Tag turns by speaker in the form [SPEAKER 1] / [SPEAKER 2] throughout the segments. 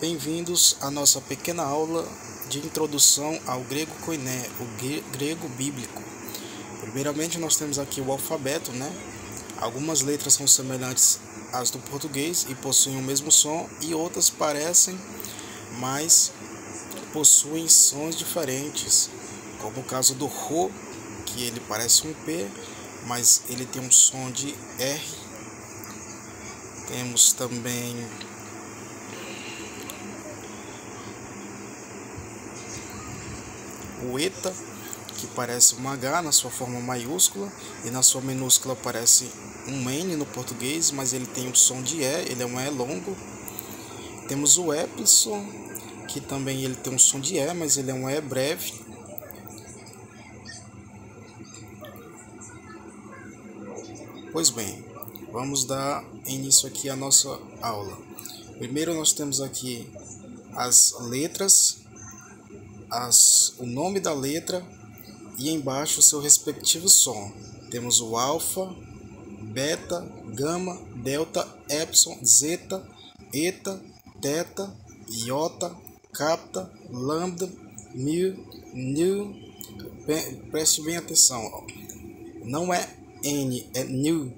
[SPEAKER 1] Bem-vindos à nossa pequena aula de introdução ao grego koiné, o grego bíblico. Primeiramente, nós temos aqui o alfabeto, Algumas letras são semelhantes às do português e possuem o mesmo som, e outras parecem, mas possuem sons diferentes, como o caso do Rho, que ele parece um P, mas ele tem um som de R. Temos também o Eta, que parece um H na sua forma maiúscula, e na sua minúscula parece um N no português, mas ele tem o som de E, ele é um E longo. Temos o Epsilon, que também ele tem um som de E, mas ele é um E breve. Pois bem, vamos dar início aqui à nossa aula. Primeiro nós temos aqui as letras, o nome da letra e embaixo o seu respectivo som. Temos o alfa, beta, gama, delta, epsilon, zeta, eta, teta, iota, capta, lambda, nu. Preste bem atenção, não é N, é nu.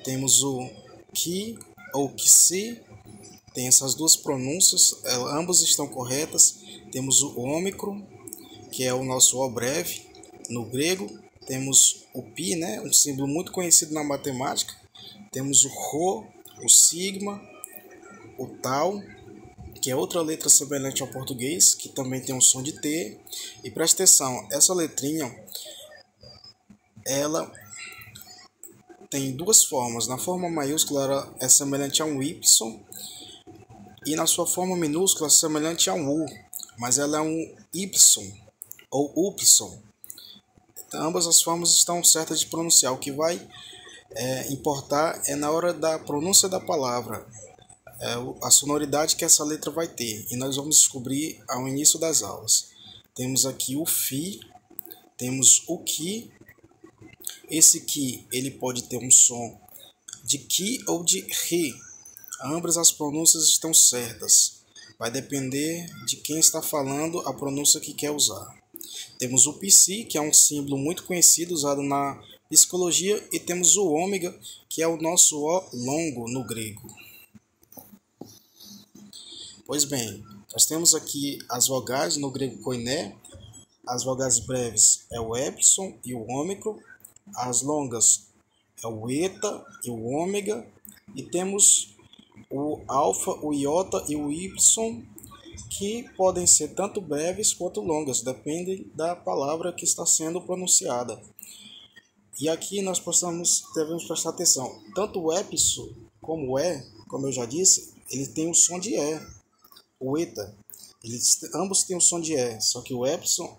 [SPEAKER 1] Temos o ki ou kisi, tem essas duas pronúncias, ambas estão corretas. Temos o ômicron, que é o nosso O breve no grego. Temos o pi, um símbolo muito conhecido na matemática. Temos o rho, o sigma, o tau, que é outra letra semelhante ao português, que também tem um som de T. E presta atenção, essa letrinha, ela tem duas formas. Na forma maiúscula ela é semelhante a um Y, e na sua forma minúscula é semelhante a um U, mas ela é um Y ou upson. Então, ambas as formas estão certas de pronunciar. O que vai importar é na hora da pronúncia da palavra, a sonoridade que essa letra vai ter, e nós vamos descobrir ao início das aulas. Temos aqui o fi, temos o ki. Esse ki ele pode ter um som de ki ou de ri. Ambas as pronúncias estão certas. Vai depender de quem está falando a pronúncia que quer usar. Temos o psi, que é um símbolo muito conhecido usado na psicologia, e temos o ômega, que é o nosso O longo no grego. Pois bem, nós temos aqui as vogais no grego koiné. As vogais breves é o epsilon e o ômicron. As longas é o eta e o ômega. E temos o alfa, o iota e o y, que podem ser tanto breves quanto longas, depende da palavra que está sendo pronunciada. E aqui nós devemos prestar atenção. Tanto o epsilon como o E, como eu já disse, ele tem o som de E. O eta, ambos têm o som de E, só que o epsilon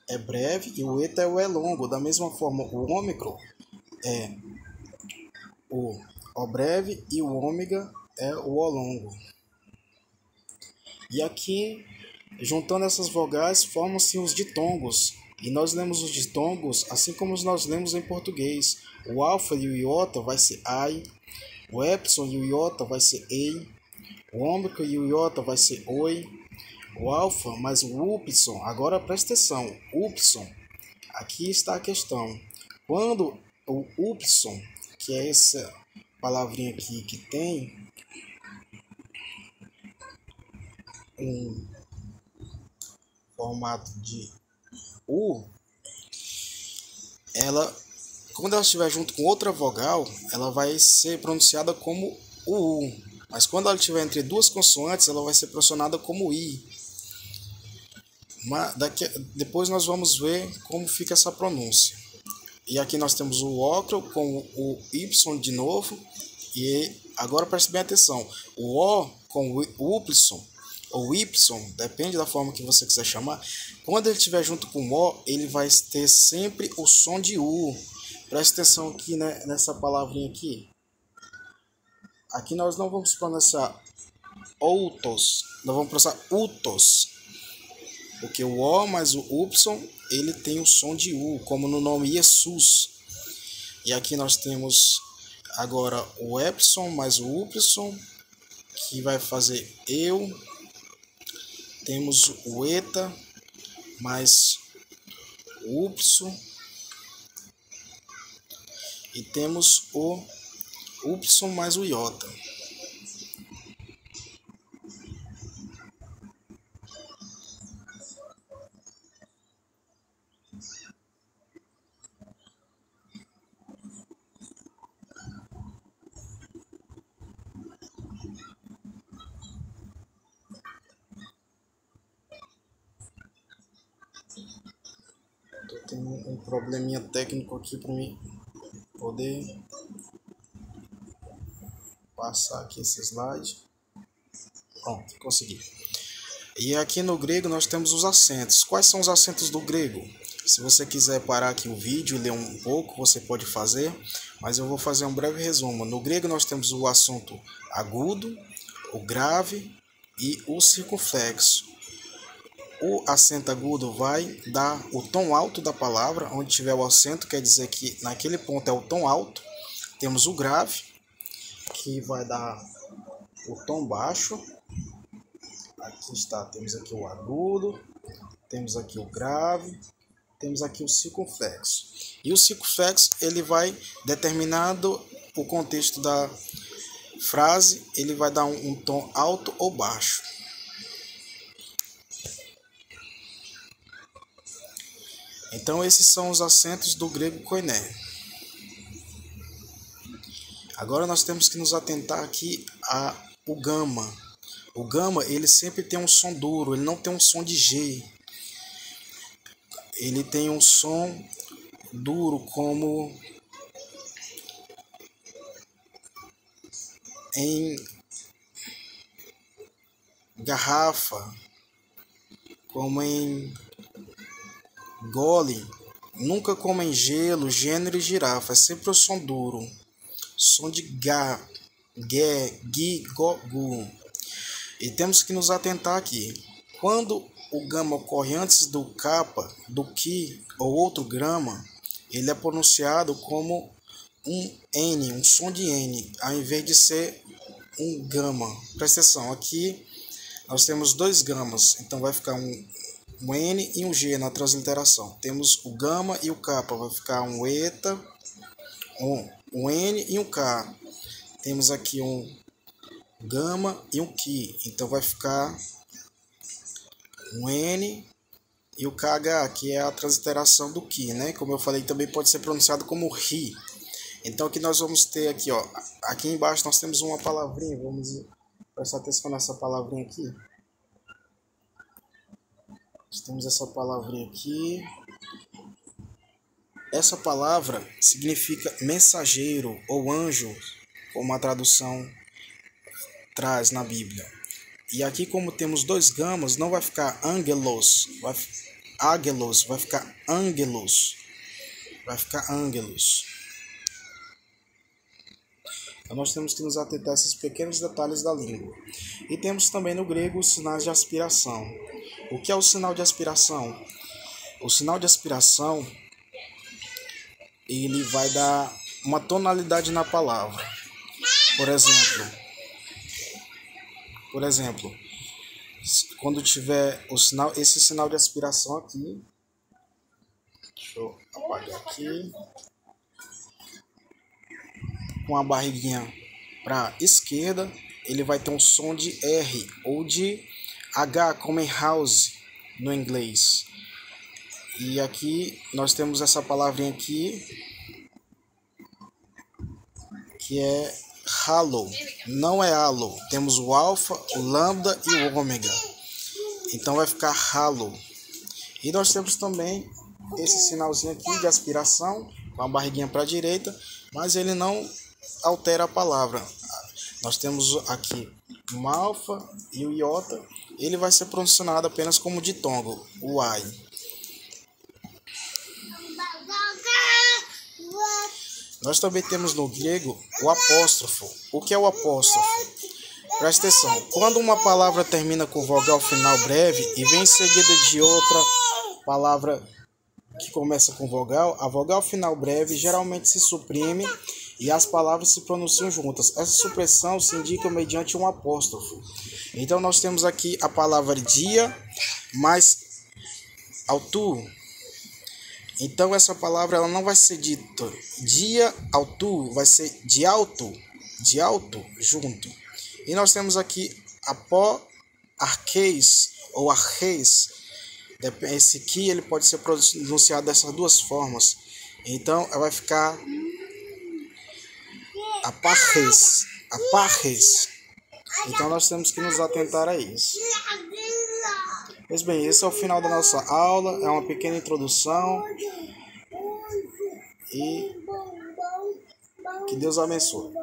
[SPEAKER 1] é breve e o eta é o E longo. Da mesma forma, o ômicron é o O breve e o ômega é o O longo. E aqui, juntando essas vogais, formam-se os ditongos. E nós lemos os ditongos assim como nós lemos em português. O alfa e o iota vai ser ai, o epsilon e o iota vai ser ei, o ômega e o iota vai ser oi, o alfa mais o upsilon. Agora presta atenção, upsilon, aqui está a questão. Quando o upsilon, que é essa palavrinha aqui que tem um formato de U, quando ela estiver junto com outra vogal, ela vai ser pronunciada como o U. Mas quando ela estiver entre duas consoantes, ela vai ser pronunciada como I. Depois nós vamos ver como fica essa pronúncia. E aqui nós temos o ócron com o Y de novo. E agora preste bem atenção. O O com o Y, ou Y, depende da forma que você quiser chamar. Quando ele estiver junto com o O, ele vai ter sempre o som de U. Preste atenção aqui, nessa palavrinha aqui. Aqui nós não vamos pronunciar outos, nós vamos pronunciar utos. Porque o O mais o Y, ele tem o som de U, como no nome Jesus. E aqui nós temos agora o epsilon mais o upsilon, que vai fazer eu. Temos o eta mais o upsilon. E temos o upsilon mais o iota. Tô tendo um probleminha técnico aqui para mim poder passar aqui esse slide. Pronto, consegui. E aqui no grego nós temos os acentos. Quais são os acentos do grego? Se você quiser parar aqui o vídeo e ler um pouco, você pode fazer, mas eu vou fazer um breve resumo. No grego nós temos o acento agudo, o grave e o circunflexo. O acento agudo vai dar o tom alto da palavra, onde tiver o acento, quer dizer que naquele ponto é o tom alto. Temos o grave, que vai dar o tom baixo. Aqui está, temos aqui o agudo, temos aqui o grave, temos aqui o circunflexo. E o circunflexo, ele vai, determinado o contexto da frase, ele vai dar um tom alto ou baixo. Então esses são os acentos do grego koiné. Agora nós temos que nos atentar aqui ao gama. O gama, ele sempre tem um som duro, ele não tem um som de G. Ele tem um som duro como em garrafa, como em gole, nunca como em gelo, gênero e girafa. É sempre o som duro. Som de ga, ge, gi, go, gu. E temos que nos atentar aqui. Quando o gama ocorre antes do kappa, do ki ou outro grama, ele é pronunciado como um N, um som de N, ao invés de ser um gama. Presta atenção, aqui nós temos dois gamas, então vai ficar um N e um G na transliteração. Temos o gama e o kappa, vai ficar um eta, um N e um K. Temos aqui um gama e um ki, então vai ficar um N e o KH, que é a transliteração do ki, né? Como eu falei, também pode ser pronunciado como ri. Então aqui nós vamos ter aqui, ó, aqui embaixo nós temos uma palavrinha, vamos prestar atenção nessa palavrinha aqui. Nós temos essa palavrinha aqui. Essa palavra significa mensageiro ou anjo, como a tradução traz na Bíblia. E aqui, como temos dois gamas, não vai ficar angelos, agelos, vai ficar angelos. Vai ficar angelos. Então nós temos que nos atentar a esses pequenos detalhes da língua. E temos também no grego os sinais de aspiração. O que é o sinal de aspiração? O sinal de aspiração, ele vai dar uma tonalidade na palavra. Por exemplo, quando tiver o sinal, esse sinal de aspiração aqui, deixa eu apagar aqui, com a barriguinha para esquerda, ele vai ter um som de R ou de H, como em house no inglês. E aqui nós temos essa palavrinha aqui, que é halo, não é halo. Temos o alfa, o lambda e o ômega. Então vai ficar halo. E nós temos também esse sinalzinho aqui de aspiração, com a barriguinha para a direita, mas ele não altera a palavra. Nós temos aqui o alfa e o iota, ele vai ser pronunciado apenas como ditongo, o ai. Nós também temos no grego o apóstrofo. O que é o apóstrofo? Presta atenção. Quando uma palavra termina com vogal final breve e vem em seguida de outra palavra que começa com vogal, a vogal final breve geralmente se suprime e as palavras se pronunciam juntas. Essa supressão se indica mediante um apóstrofo. Então nós temos aqui a palavra dia mais autu. Então essa palavra ela não vai ser dita dia autu, vai ser de alto junto. E nós temos aqui apó arqueis ou arqueis. Esse aqui ele pode ser pronunciado dessas duas formas. Então vai ficar aparres. Então nós temos que nos atentar a isso. Pois bem, esse é o final da nossa aula. É uma pequena introdução. E que Deus abençoe.